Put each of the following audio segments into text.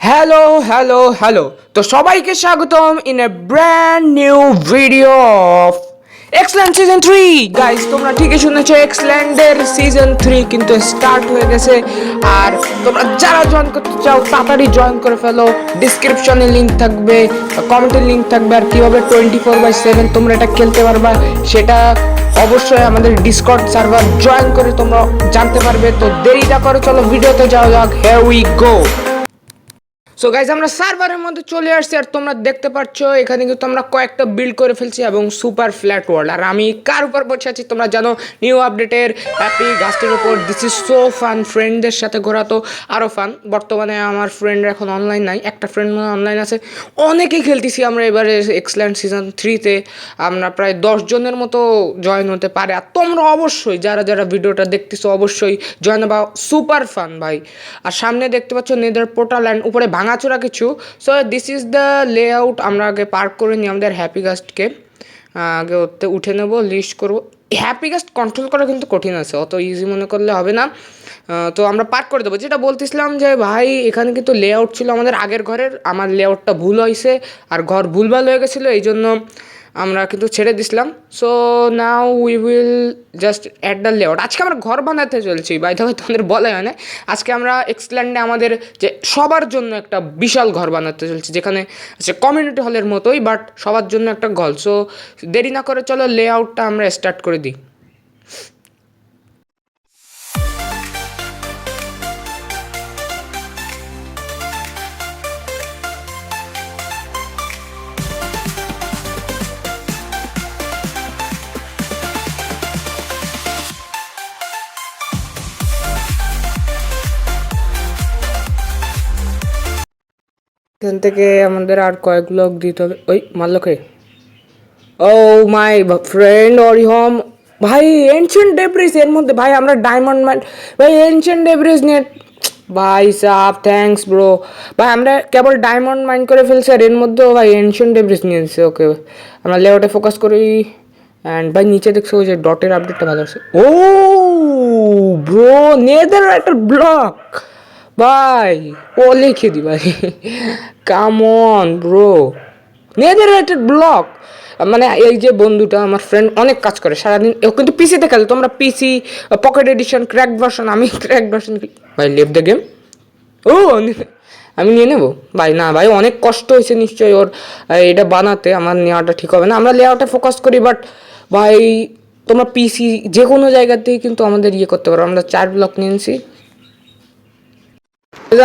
Hello hello hello, তো সবাইকে স্বাগতম in a brand new video of Xland season 3। Guys, তোমরা ঠিকই শুনেছো, এক্সল্যান্ডের সিজন 3 কিন্তু স্টার্ট হয়ে গেছে। আর তোমরা যারা জয়েন করতে চাও তাড়াতাড়ি জয়েন করে ফেলো। ডিসক্রিপশনে লিঙ্ক থাকবে, কমেন্টের লিঙ্ক থাকবে। আর কীভাবে 24/7 তোমরা এটা খেলতে পারবা সেটা অবশ্যই আমাদের ডিসকর্ড সার্ভার জয়েন করে তোমরা জানতে পারবে। তো দেরি না করে চলো ভিডিওতে যাওয়া যাক। Here we go. So guys, আমরা সার্ভারের মধ্যে চলে আসছি। আর তোমরা দেখতে পাচ্ছ এখানে কিন্তু আমরা কয়েকটা বিল্ড করে ফেলছি এবং সুপার ফ্ল্যাট ওয়ার্ল্ড। আর আমি কার উপর বসে আছি তোমরা জানো, নিউ আপডেটের হ্যাপি গাছটির উপর। This is so fun. ফ্রেন্ডদের সাথে ঘোরা তো আরও ফান। বর্তমানে আমার ফ্রেন্ডরা এখন অনলাইন নাই, একটা ফ্রেন্ড অনলাইন আছে। অনেকেই খেলতেছি আমরা এবারে এক্সল্যান্ড সিজন 3-তে। আমরা প্রায় 10 জনের মতো জয়েন হতে পারে। আর তোমরা অবশ্যই যারা যারা ভিডিওটা দেখতেছো অবশ্যই জয়েন হবা। সুপার ফান ভাই। আর সামনে দেখতে পাচ্ছ নেদার পোর্টাল অ্যান্ড উপরে ভাঙাচোরা কিছু। So this is the layout. আমরা আগে পার্ক করে নিই আমাদের হ্যাপি গাস্টকে। আগে ওতে উঠে নেবো, লিস্ট করবো। হ্যাপি গাস্ট কন্ট্রোল করা কিন্তু কঠিন আছে, অত ইজি মনে করলে হবে না। তো আমরা পার্ক করে দেবো। যেটা বলতেছিলাম যে ভাই, এখানে কিন্তু লেআউট ছিল আমাদের আগের ঘরের। আমার লেআউটটা ভুল হয়েছে আর ঘর ভুলভাল হয়ে গেছিলো, এই জন্য আমরা কিন্তু ছেড়ে দিছিলাম। So now we will just add the layout. আজকে আমরা ঘর বানাতে চলছি বাই দ্য ওয়ে, তোমাদের বলা হয় না। আজকে আমরা এক্সল্যান্ডে আমাদের যে সবার জন্য একটা বিশাল ঘর বানাতে চলছি, যেখানে হচ্ছে কমিউনিটি হলের মতোই, বাট সবার জন্য একটা ঘর। সো দেরি না করে চলো লেআউটটা আমরা স্টার্ট করে দিই। এখান থেকে আমাদের আর কয়েক ব্লক দিতে হবে। ওই মাল্লকে, ও মাই ফ্রেন্ড অরিহম ভাই, এনশিয়েন্ট ডেব্রিজ এর মধ্যে ভাই আমরা ডায়মন্ড মাইন ভাই, এনশিয়েন্ট ডেব্রিজ নিয়ে ভাই সাব থ্যাঙ্কস ব্রো। ভাই আমরা কেবল ডায়মন্ড মাইন করে ফেলছি আর এর মধ্যেও ভাই এনশিয়েন্ট ডেব্রিজ নিয়ে এসেছি। ওকে, আমরা লেআউটে ফোকাস করি। অ্যান্ড ভাই নিচে দেখছো ওই যে ডটের আপডেটটা ভালো আছে। ও ব্রো, নেদার একটা ব্লক ভাই, ও লিখে দি ভাই। Come on bro, netherite block. মানে এই যে বন্ধুটা আমার ফ্রেন্ড অনেক কাজ করে সারাদিন, ও কিন্তু পিসিতে খেলে। তোমরা PC pocket edition crack version, আমি ক্র্যাক ভার্সন ভাই। Leave the game. ও আমি নিয়ে নেবো ভাই। না ভাই, অনেক কষ্ট হয়েছে নিশ্চয়ই ওর এটা বানাতে। আমার নেওয়াটা ঠিক হবে না, আমরা লেআউটে ফোকাস করি। বাট ভাই তোমরা পিসি যে কোনো জায়গাতেই কিন্তু আমাদের ইয়ে করতে পারো। আমরা 4 ব্লক নিয়েছি।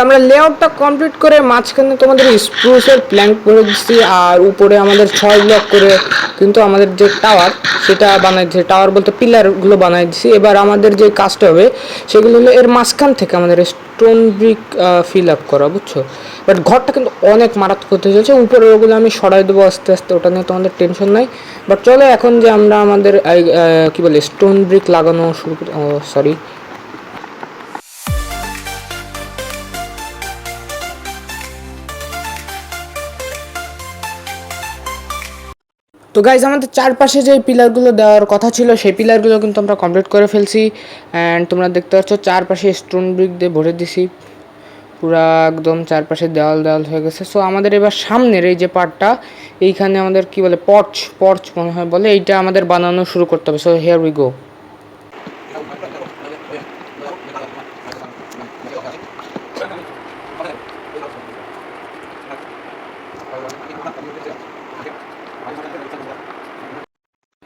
আমরা লেআউটটা কমপ্লিট করে মাঝখানে তোমাদের স্প্রুসের প্ল্যাঙ্ক করে দিচ্ছি। আর উপরে আমাদের 6 ব্লক করে কিন্তু আমাদের যে টাওয়ার সেটা বানাই দিচ্ছি। টাওয়ার বলতে পিলারগুলো বানাই দিচ্ছি। এবার আমাদের যে কাজটা হবে সেগুলো হলো এর মাঝখান থেকে আমাদের স্টোন ব্রিক ফিল আপ করা, বুঝছো। বাট ঘরটা কিন্তু অনেক মারাত্মক হতে চলছে। উপরের ওগুলো আমি সরাই দেবো আস্তে আস্তে, ওটা নিয়ে তোমাদের টেনশন নাই। বাট চলো এখন যে আমরা আমাদের কী বলে স্টোন ব্রিক লাগানো শুরু করি। সরি, তো গাইজ আমাদের চারপাশে যে পিলারগুলো দেওয়ার কথা ছিল সেই পিলারগুলো কিন্তু আমরা কমপ্লিট করে ফেলছি। অ্যান্ড তোমরা দেখতে পাচ্ছ চারপাশে স্টোন ব্রিক দিয়ে ভরে দিছি। পুরা একদম চারপাশে দেওয়াল দেওয়াল হয়ে গেছে। সো আমাদের এবার সামনের এই যে পার্টটা, এইখানে আমাদের কি বলে পর্চ পর্চ মনে হয় বলে, এইটা আমাদের বানানো শুরু করতে হবে। So here we go.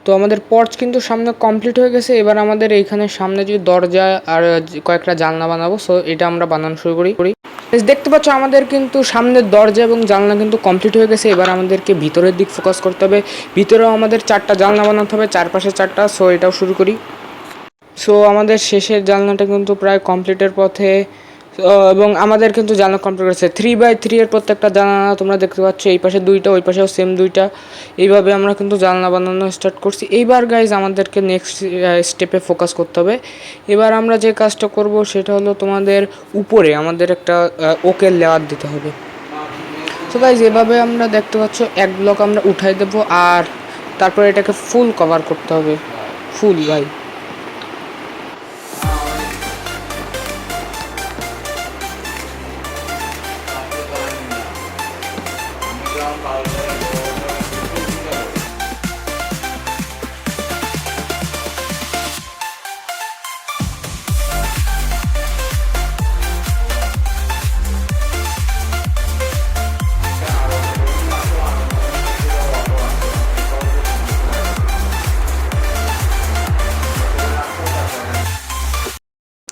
তো আমাদের পর্চ কিন্তু সামনে কমপ্লিট হয়ে গেছে। এবার আমাদের এইখানে সামনে যে দরজা আর কয়েকটা জানলা বানাবো, সো এটা আমরা বানানো শুরু করি। দেখতে পাচ্ছ আমাদের কিন্তু সামনের দরজা এবং জানলা কিন্তু কমপ্লিট হয়ে গেছে। এবার আমাদেরকে ভিতরের দিক ফোকাস করতে হবে। ভিতরেও আমাদের 4টা জানলা বানাতে হবে, চারপাশে 4টা। সো এটাও শুরু করি। সো আমাদের শেষের জানলাটা কিন্তু প্রায় কমপ্লিটের পথে। এবং আমাদের কিন্তু জানলা কমপ্লিট করেছে 3/3 এর প্রত্যেকটা জানলা তোমরা দেখতে পাচ্ছ। এই পাশে 2টা, ওই পাশেও সেম 2টা। এইভাবে আমরা কিন্তু জানলা বানানো স্টার্ট করছি। এইবার গাইজ আমাদেরকে নেক্সট স্টেপে ফোকাস করতে হবে। এবার আমরা যে কাজটা করব সেটা হলো তোমাদের উপরে আমাদের একটা ওকের লেয়ার দিতে হবে। তো গাইজ এভাবে আমরা দেখতে পাচ্ছ এক ব্লক আমরা উঠাই দেবো আর তারপরে এটাকে ফুল কভার করতে হবে, ফুল ভাই।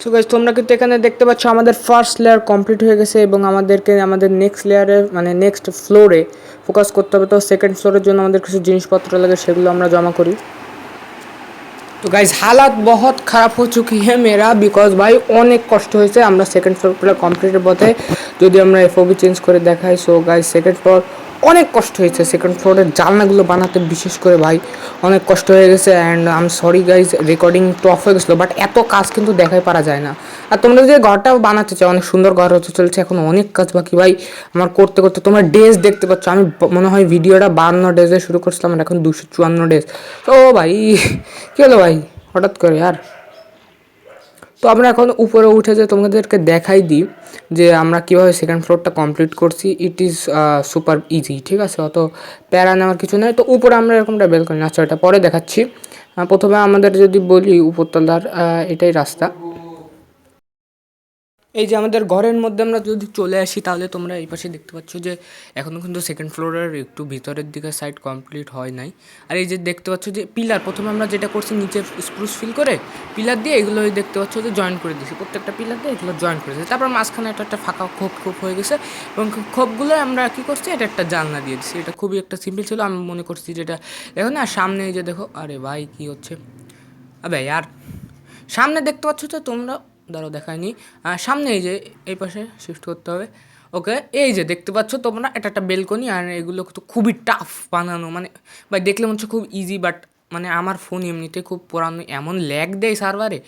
সো গাইস তোমরা কিন্তু এখানে দেখতে পাচ্ছ আমাদের ফার্স্ট লেয়ার কমপ্লিট হয়ে গেছে এবং আমাদেরকে আমাদের নেক্সট লেয়ারে মানে নেক্সট ফ্লোরে ফোকাস করতে হবে। তো সেকেন্ড ফ্লোরের জন্য আমাদের কিছু জিনিসপত্র লাগে, সেগুলো আমরা জমা করি। তো গাইস हालात बहुत ख़राब हो चुकी है मेरा बिकॉज भाई অনেক কষ্ট হয়েছে। আমরা সেকেন্ড ফ্লোর কমপ্লিটের পথে যদি আমরা এফওবি চেঞ্জ করে দেখাই। সো গাইস সেকেন্ড ফ্লোর অনেক কষ্ট হয়েছে, সেকেন্ড ফ্লোরের জানলাগুলো বানাতে বিশেষ করে ভাই অনেক কষ্ট হয়ে গেছে। And I am sorry guys, recording তো অফ হয়ে গেছিলো, বাট এত কাজ কিন্তু দেখাই পারা যায় না। আর তোমরা যে ঘরটাও বানাতে চাও, অনেক সুন্দর ঘর হতে চলছে, এখন অনেক কাজ বাকি ভাই আমার করতে করতে। তোমরা ডেজ দেখতে পাচ্ছ, আমি মনে হয় ভিডিওটা 52 ডেজে শুরু করছিলাম আর এখন 254 ডেজ। তো ভাই কী হলো ভাই হঠাৎ করে আর। তো আমরা এখন উপরে উঠে যে তোমাদেরকে দেখাই দিই যে আমরা কীভাবে সেকেন্ড ফ্লোরটা কমপ্লিট করছি। ইট ইজ সুপার ইজি, ঠিক আছে, অত প্যারা নেওয়ার কিছু নেই। তো উপরে আমরা এরকমটা বেল করি না, আচ্ছা এটা পরে দেখাচ্ছি। প্রথমে আমাদের যদি বলি উপরতলার এটাই রাস্তা। এই যে আমাদের ঘরের মধ্যে আমরা যদি চলে আসি তাহলে তোমরা এই পাশে দেখতে পাচ্ছ যে এখনও কিন্তু সেকেন্ড ফ্লোরের একটু ভিতরের দিকে সাইড কমপ্লিট হয় নাই। আর এই যে দেখতে পাচ্ছ যে পিলার, প্রথমে আমরা যেটা করছি নিচে স্প্রুস ফিল করে পিলার দিয়ে এগুলো দেখতে পাচ্ছ যে জয়েন করে দিয়েছি, প্রত্যেকটা পিলার দিয়ে এগুলো জয়েন করে দিয়েছি। তারপর মাঝখানে একটা ফাঁকা খোপ হয়ে গেছে এবং খোপগুলো আমরা কী করছি, এটা একটা জানলা দিয়ে দিচ্ছি। এটা খুবই একটা সিম্পল ছিল, আমি মনে করছি যেটা দেখো না সামনে এই যে দেখো, আরে ভাই কী হচ্ছে আবে আর সামনে দেখতে পাচ্ছ তো তোমরা, দাঁড়াও দেখায়নি, সামনে এই যে এই পাশে শিফট করতে হবে। ওকে এই যে দেখতে পাচ্ছ তোমরা, এটা একটা বেলকনি। আর এগুলো তো খুবই টাফ বানানো, মানে ভাই দেখলে মনে হচ্ছে খুব ইজি, বাট মানে আমার ফোন এমনিতে খুব পুরানো, এমন ল্যাগ দেয় সার্ভারে।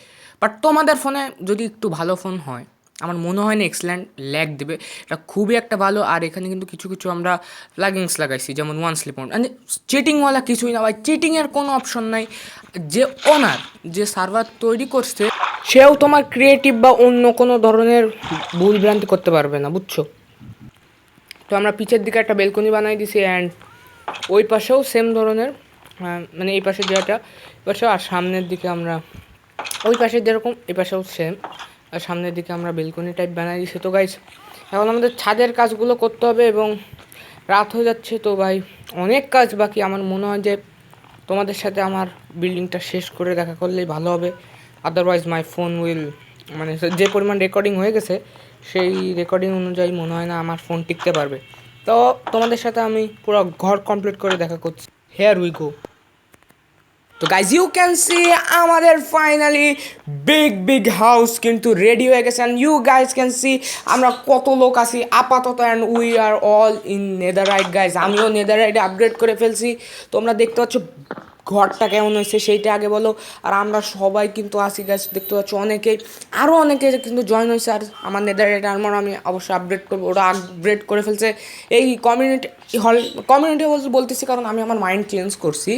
বাট তোমাদের ফোনে যদি একটু ভালো ফোন হয় আমার মনে হয় না এক্সেলেন্ট ল্যাগ দেবে, এটা খুবই একটা ভালো। আর এখানে কিন্তু কিছু কিছু আমরা প্লাগিংস লাগাইছি, যেমন ওয়ান স্লিপ অন। মানে চিটিংওয়ালা কিছুই না ভাই, চিটিংয়ের কোনো অপশন নাই। যে ওনার যে সার্ভার তৈরি করছে সেও তোমার ক্রিয়েটিভ বা অন্য কোনো ধরনের ভুল ভ্রান্তি করতে পারবে না, বুঝছো। তো আমরা পিছের দিকে একটা বেলকনি বানাই দিছি অ্যান্ড ওই পাশেও সেম ধরনের, মানে এই পাশে যেটা পাশেও, আর সামনের দিকে আমরা ওই পাশে যেরকম এই পাশেও সেম, আর সামনের দিকে আমরা বেলকনি টাইপ বানাই দিছি। তো গাইস এখন আমাদের ছাদের কাজগুলো করতে হবে এবং রাত হয়ে যাচ্ছে। তো ভাই অনেক কাজ বাকি, আমার মনে হয় যে তোমাদের সাথে আমার বিল্ডিংটা শেষ করে দেখা করলেই ভালো হবে। আদারওয়াইজ মাই ফোন উইল, মানে যে পরিমাণ রেকর্ডিং হয়ে গেছে সেই রেকর্ডিং অনুযায়ী মনে হয় না আমার ফোন টিকতে পারবে। তো তোমাদের সাথে আমি পুরো ঘর কমপ্লিট করে দেখা করছি। Here we go. তো গাইজ ইউ ক্যান সি আমাদের ফাইনালি বিগ হাউস কিন্তু রেডি হয়ে গেছে। And you guys can see আমরা কত লোক আছি আপাতত। And we are all in netherite guys, আমিও নেদাররাইটে আপগ্রেড করে ফেলছি। তোমরা দেখতে পাচ্ছ ঘরটা কেমন হয়েছে সেইটা আগে বলো। আর আমরা সবাই কিন্তু আসি গাইজ, দেখতে পাচ্ছ অনেকেই, আরও অনেকে কিন্তু জয়েন হয়েছে। আর আমার নেদাররাইট আর্মার আমি অবশ্যই আপগ্রেড করবো, ওরা আপগ্রেড করে ফেলছে। এই কমিউনিটি হল বলতেছি কারণ আমি আমার মাইন্ড চেঞ্জ করছি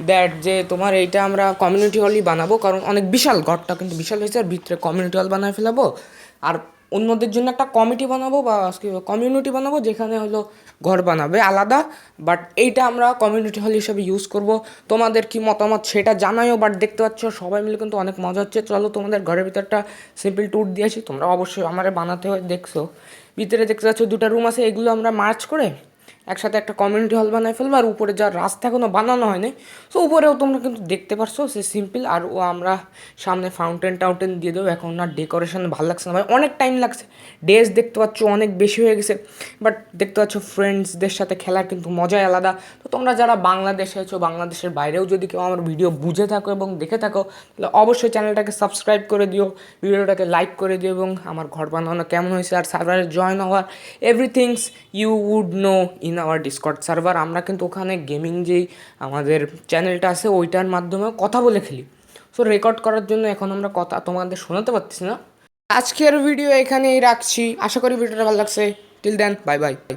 দ্যাট যে তোমার এইটা আমরা কমিউনিটি হলই বানাবো, কারণ অনেক বিশাল ঘরটা কিন্তু বিশাল হয়েছে। আর ভিতরে কমিউনিটি হল বানায় ফেলাবো আর অন্যদের জন্য একটা কমিটি বানাবো বা কমিউনিটি বানাবো যেখানে হলো ঘর বানাবে আলাদা। বাট এইটা আমরা কমিউনিটি হল হিসেবে ইউজ করব। তোমাদের কি মতামত সেটা জানাইও। বাট দেখতে পাচ্ছ সবাই মিলে কিন্তু অনেক মজা হচ্ছে। চলো তোমাদের ঘরের ভিতরটা সিম্পল ট্যুর দিয়েছি, তোমরা অবশ্যই আমার বানাতে হয় দেখছো। ভিতরে দেখতে পাচ্ছ দুটো রুম আছে, এগুলো আমরা মার্চ করে একসাথে একটা কমিউনিটি হল বানাই ফেলবো। আর উপরে যা রাস্তা এখনও বানানো হয়নি, সো উপরেও তোমরা কিন্তু দেখতে পারছো সে সিম্পল। আর ও আমরা সামনে ফাউন্টেন দিয়ে দেবো। এখন না ডেকোরেশন ভালো লাগছে না ভাই, অনেক টাইম লাগছে, ডেজ দেখতে পাচ্ছ অনেক বেশি হয়ে গেছে। বাট দেখতে পাচ্ছ ফ্রেন্ডসদের সাথে খেলার কিন্তু মজাই আলাদা। তো তোমরা যারা বাংলাদেশে আছো, বাংলাদেশের বাইরেও যদি কেউ আমার ভিডিও বুঝে থাকো এবং দেখে থাকো তাহলে অবশ্যই চ্যানেলটাকে সাবস্ক্রাইব করে দিও, ভিডিওটাকে লাইক করে দিও এবং আমার ঘর বানানো কেমন হয়েছে আর সার্ভারে জয়েন হওয়ার everything's you would know in our Discord server. আমরা কিন্তু ওখানে গেমিং যেই আমাদের চ্যানেলটা আছে ওইটার মাধ্যমে কথা বলে খেলি। সো রেকর্ড করার জন্য এখন আমরা কথা তোমাদের শোনাতে পারতেছি না। আজকের ভিডিও এখানেই রাখছি, আশা করি ভিডিওটা ভালো লাগছে। Till then bye by.